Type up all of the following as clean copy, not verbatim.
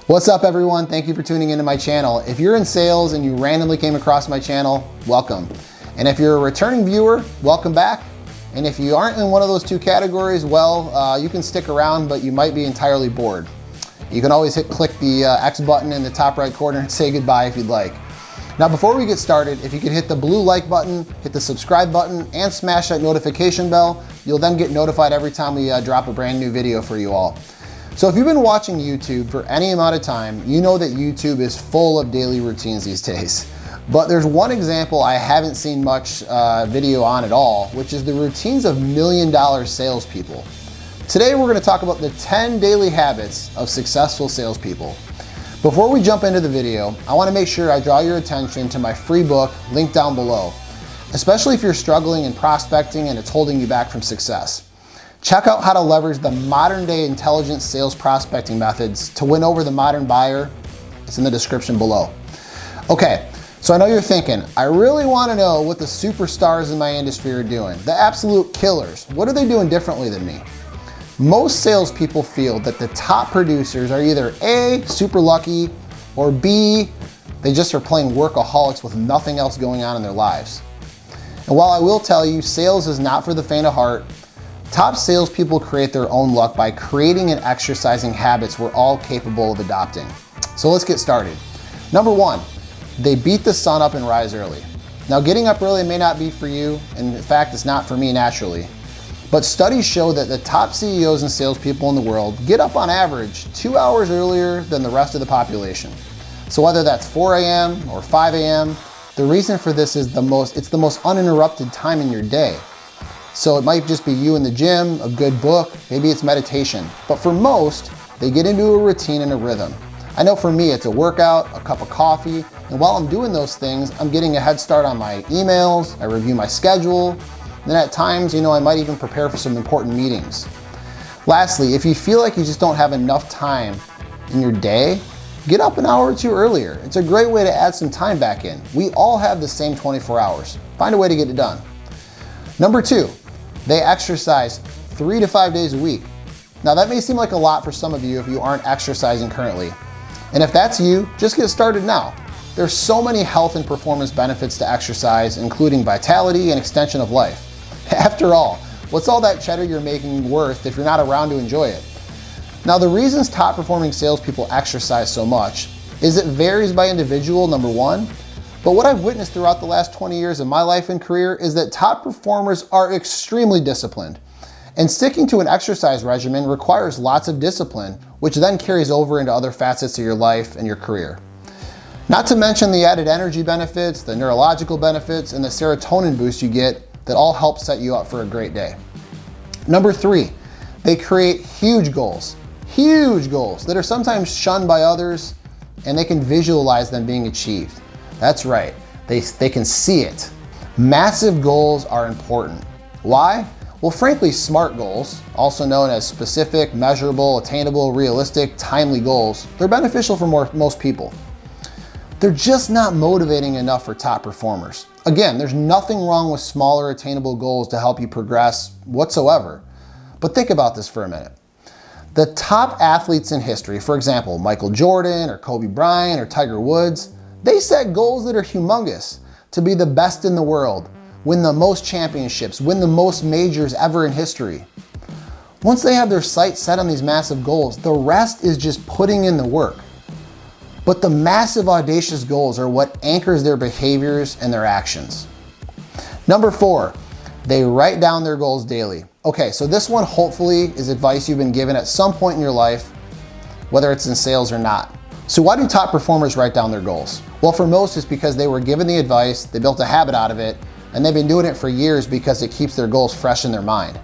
What's up everyone? Thank you for tuning into my channel. If you're in sales and you randomly came across my channel, welcome. And if you're a returning viewer, welcome back. And if you aren't in one of those two categories, well, you can stick around, but you might be entirely bored. You can always click the X button in the top right corner and say goodbye if you'd like. Now before we get started, if you could hit the blue like button, hit the subscribe button, and smash that notification bell, you'll then get notified every time we drop a brand new video for you all. So if you've been watching YouTube for any amount of time, you know that YouTube is full of daily routines these days. But there's one example I haven't seen much video on at all, which is the routines of million-dollar salespeople. Today we're going to talk about the 10 daily habits of successful salespeople. Before we jump into the video, I want to make sure I draw your attention to my free book linked down below, especially if you're struggling in prospecting and it's holding you back from success. Check out how to leverage the modern day intelligent sales prospecting methods to win over the modern buyer. It's in the description below. Okay, so I know you're thinking, I really want to know what the superstars in my industry are doing, the absolute killers. What are they doing differently than me? Most salespeople feel that the top producers are either A, super lucky, or B, they just are plain workaholics with nothing else going on in their lives. And while I will tell you, sales is not for the faint of heart, top salespeople create their own luck by creating and exercising habits we're all capable of adopting. So let's get started. Number one, they beat the sun up and rise early. Now getting up early may not be for you, and in fact it's not for me naturally. But studies show that the top CEOs and salespeople in the world get up on average 2 hours earlier than the rest of the population. So whether that's 4 a.m. or 5 a.m., the reason for this is it's the most uninterrupted time in your day. So it might just be you in the gym, a good book, maybe it's meditation. But for most, they get into a routine and a rhythm. I know for me, it's a workout, a cup of coffee, and while I'm doing those things, I'm getting a head start on my emails, I review my schedule, then at times, I might even prepare for some important meetings. Lastly, if you feel like you just don't have enough time in your day, get up an hour or two earlier. It's a great way to add some time back in. We all have the same 24 hours. Find a way to get it done. Number two, they exercise 3 to 5 days a week. Now that may seem like a lot for some of you if you aren't exercising currently. And if that's you, just get started now. There's so many health and performance benefits to exercise, including vitality and extension of life. After all, what's all that cheddar you're making worth if you're not around to enjoy it? Now the reasons top performing salespeople exercise so much is it varies by individual, number one, but what I've witnessed throughout the last 20 years of my life and career is that top performers are extremely disciplined. And sticking to an exercise regimen requires lots of discipline, which then carries over into other facets of your life and your career. Not to mention the added energy benefits, the neurological benefits, and the serotonin boost you get that all help set you up for a great day. Number three, they create huge goals that are sometimes shunned by others, and they can visualize them being achieved. That's right, they can see it. Massive goals are important. Why? Well, frankly, SMART goals, also known as specific, measurable, attainable, realistic, timely goals, they're beneficial for most people. They're just not motivating enough for top performers. Again, there's nothing wrong with smaller attainable goals to help you progress whatsoever. But think about this for a minute. The top athletes in history, for example, Michael Jordan or Kobe Bryant or Tiger Woods, they set goals that are humongous to be the best in the world, win the most championships, win the most majors ever in history. Once they have their sights set on these massive goals, the rest is just putting in the work. But the massive audacious goals are what anchors their behaviors and their actions. Number four, they write down their goals daily. Okay, so this one hopefully is advice you've been given at some point in your life, whether it's in sales or not. So why do top performers write down their goals? Well, for most it's because they were given the advice, they built a habit out of it, and they've been doing it for years because it keeps their goals fresh in their mind.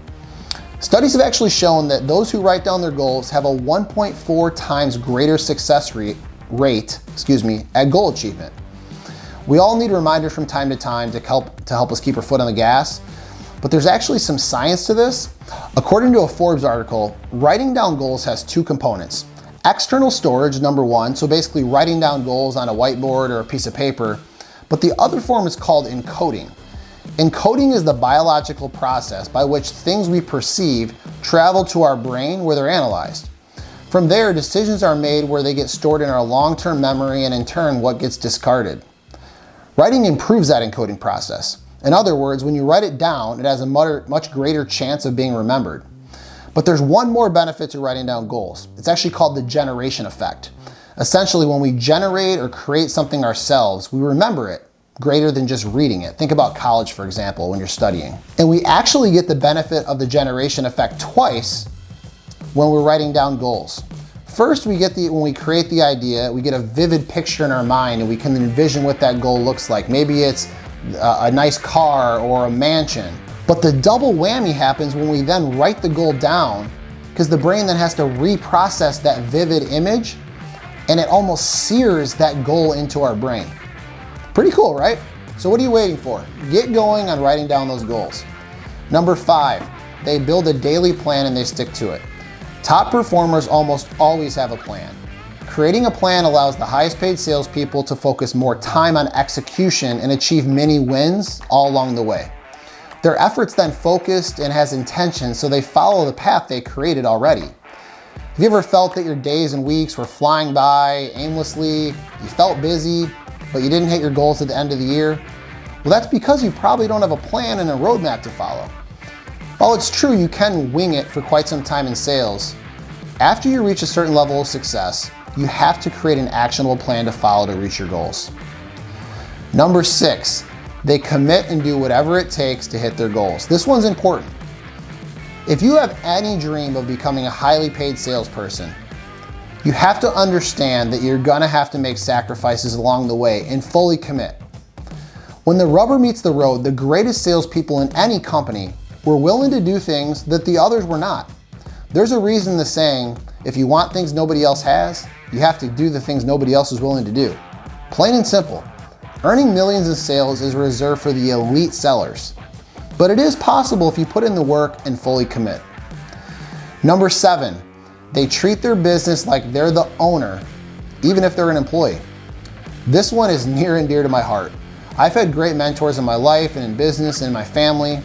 Studies have actually shown that those who write down their goals have a 1.4 times greater success rate at goal achievement. We all need reminders from time to time to help us keep our foot on the gas, but there's actually some science to this. According to a Forbes article, writing down goals has two components. External storage, number one, so basically writing down goals on a whiteboard or a piece of paper, but the other form is called encoding. Encoding is the biological process by which things we perceive travel to our brain where they're analyzed. From there, decisions are made where they get stored in our long-term memory, and in turn, what gets discarded. Writing improves that encoding process. In other words, when you write it down, it has a much greater chance of being remembered. But there's one more benefit to writing down goals. It's actually called the generation effect. Essentially, when we generate or create something ourselves, we remember it greater than just reading it. Think about college, for example, when you're studying. And we actually get the benefit of the generation effect twice when we're writing down goals. First, when we create the idea, we get a vivid picture in our mind and we can envision what that goal looks like. Maybe it's a nice car or a mansion. But the double whammy happens when we then write the goal down, because the brain then has to reprocess that vivid image, and it almost sears that goal into our brain. Pretty cool, right? So what are you waiting for? Get going on writing down those goals. Number 5, they build a daily plan and they stick to it. Top performers almost always have a plan. Creating a plan allows the highest paid salespeople to focus more time on execution and achieve many wins all along the way. Their efforts then focused and has intention, so they follow the path they created already. Have you ever felt that your days and weeks were flying by aimlessly, you felt busy, but you didn't hit your goals at the end of the year? Well, that's because you probably don't have a plan and a roadmap to follow. While it's true you can wing it for quite some time in sales, after you reach a certain level of success, you have to create an actionable plan to follow to reach your goals. Number 6, they commit and do whatever it takes to hit their goals. This one's important. If you have any dream of becoming a highly paid salesperson, you have to understand that you're gonna have to make sacrifices along the way and fully commit. When the rubber meets the road, the greatest salespeople in any company were willing to do things that the others were not. There's a reason the saying, if you want things nobody else has, you have to do the things nobody else is willing to do. Plain and simple. Earning millions in sales is reserved for the elite sellers, but it is possible if you put in the work and fully commit. Number 7, they treat their business like they're the owner, even if they're an employee. This one is near and dear to my heart. I've had great mentors in my life and in business and in my family,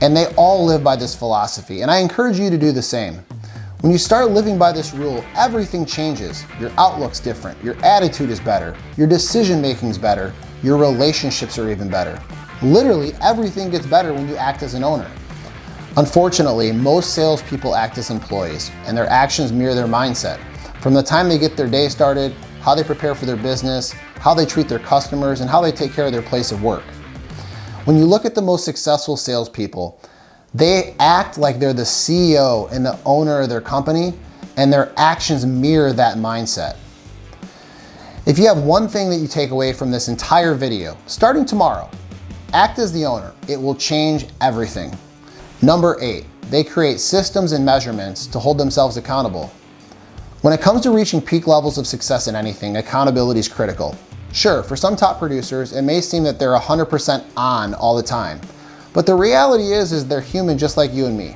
and they all live by this philosophy, and I encourage you to do the same. When you start living by this rule, everything changes. Your outlook's different, your attitude is better, your decision making's better, your relationships are even better. Literally, everything gets better when you act as an owner. Unfortunately, most salespeople act as employees, and their actions mirror their mindset. From the time they get their day started, how they prepare for their business, how they treat their customers, and how they take care of their place of work. When you look at the most successful salespeople, they act like they're the CEO and the owner of their company, and their actions mirror that mindset. If you have one thing that you take away from this entire video, starting tomorrow, act as the owner. It will change everything. Number 8, they create systems and measurements to hold themselves accountable. When it comes to reaching peak levels of success in anything, accountability is critical. Sure, for some top producers, it may seem that they're 100% on all the time. But the reality is they're human just like you and me.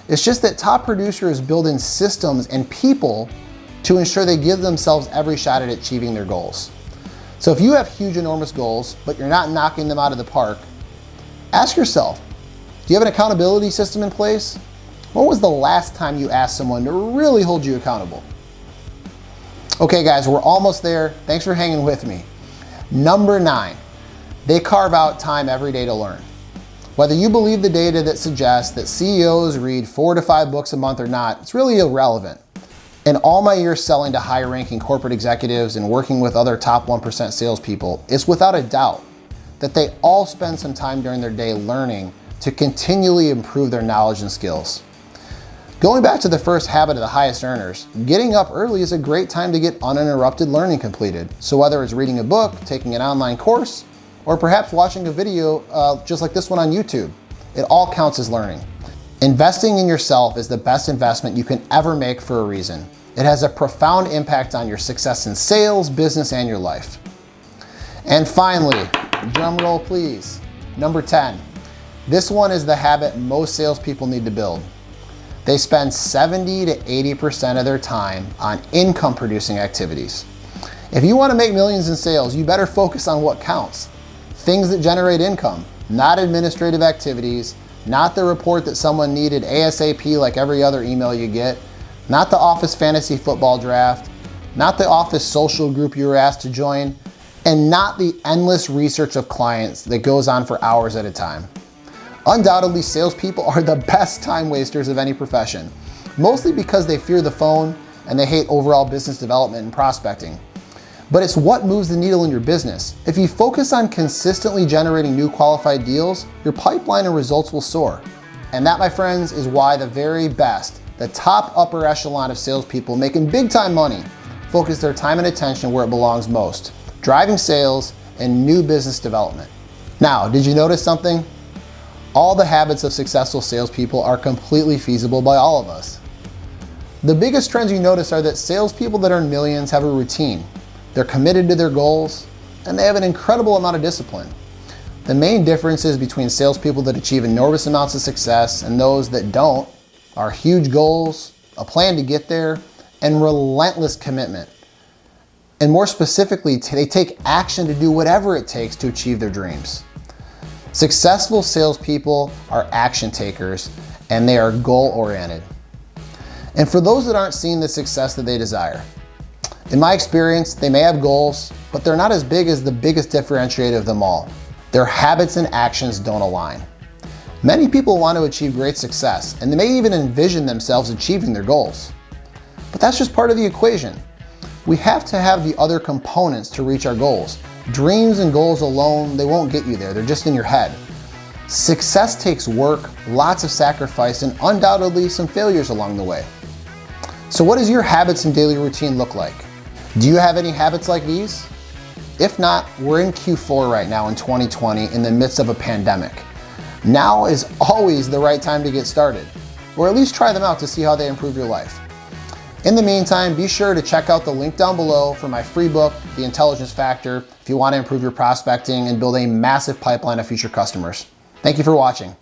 It's just that top producers build in systems and people to ensure they give themselves every shot at achieving their goals. So if you have huge, enormous goals, but you're not knocking them out of the park, ask yourself, do you have an accountability system in place? When was the last time you asked someone to really hold you accountable? Okay guys, we're almost there. Thanks for hanging with me. Number 9, they carve out time every day to learn. Whether you believe the data that suggests that CEOs read 4 to 5 books a month or not, it's really irrelevant. In all my years selling to high-ranking corporate executives and working with other top 1% salespeople, it's without a doubt that they all spend some time during their day learning to continually improve their knowledge and skills. Going back to the first habit of the highest earners, getting up early is a great time to get uninterrupted learning completed. So whether it's reading a book, taking an online course, or perhaps watching a video just like this one on YouTube, it all counts as learning. Investing in yourself is the best investment you can ever make for a reason. It has a profound impact on your success in sales, business, and your life. And finally, drum roll please, number 10. This one is the habit most salespeople need to build. They spend 70 to 80% of their time on income producing activities. If you want to make millions in sales, you better focus on what counts. Things that generate income, not administrative activities, not the report that someone needed ASAP like every other email you get, not the office fantasy football draft, not the office social group you were asked to join, and not the endless research of clients that goes on for hours at a time. Undoubtedly, salespeople are the best time wasters of any profession, mostly because they fear the phone and they hate overall business development and prospecting. But it's what moves the needle in your business. If you focus on consistently generating new qualified deals, your pipeline and results will soar. And that, my friends, is why the very best, the top upper echelon of salespeople making big time money, focus their time and attention where it belongs most, driving sales and new business development. Now, did you notice something? All the habits of successful salespeople are completely feasible by all of us. The biggest trends you notice are that salespeople that earn millions have a routine. They're committed to their goals, and they have an incredible amount of discipline. The main differences between salespeople that achieve enormous amounts of success and those that don't are huge goals, a plan to get there, and relentless commitment. And more specifically, they take action to do whatever it takes to achieve their dreams. Successful salespeople are action takers, and they are goal-oriented. And for those that aren't seeing the success that they desire, in my experience, they may have goals, but they're not as big as the biggest differentiator of them all. Their habits and actions don't align. Many people want to achieve great success, and they may even envision themselves achieving their goals. But that's just part of the equation. We have to have the other components to reach our goals. Dreams and goals alone, they won't get you there. They're just in your head. Success takes work, lots of sacrifice, and undoubtedly some failures along the way. So what does your habits and daily routine look like? Do you have any habits like these? If not, we're in Q4 right now in 2020 in the midst of a pandemic. Now is always the right time to get started, or at least try them out to see how they improve your life. In the meantime, be sure to check out the link down below for my free book, The Intelligence Factor, if you want to improve your prospecting and build a massive pipeline of future customers. Thank you for watching.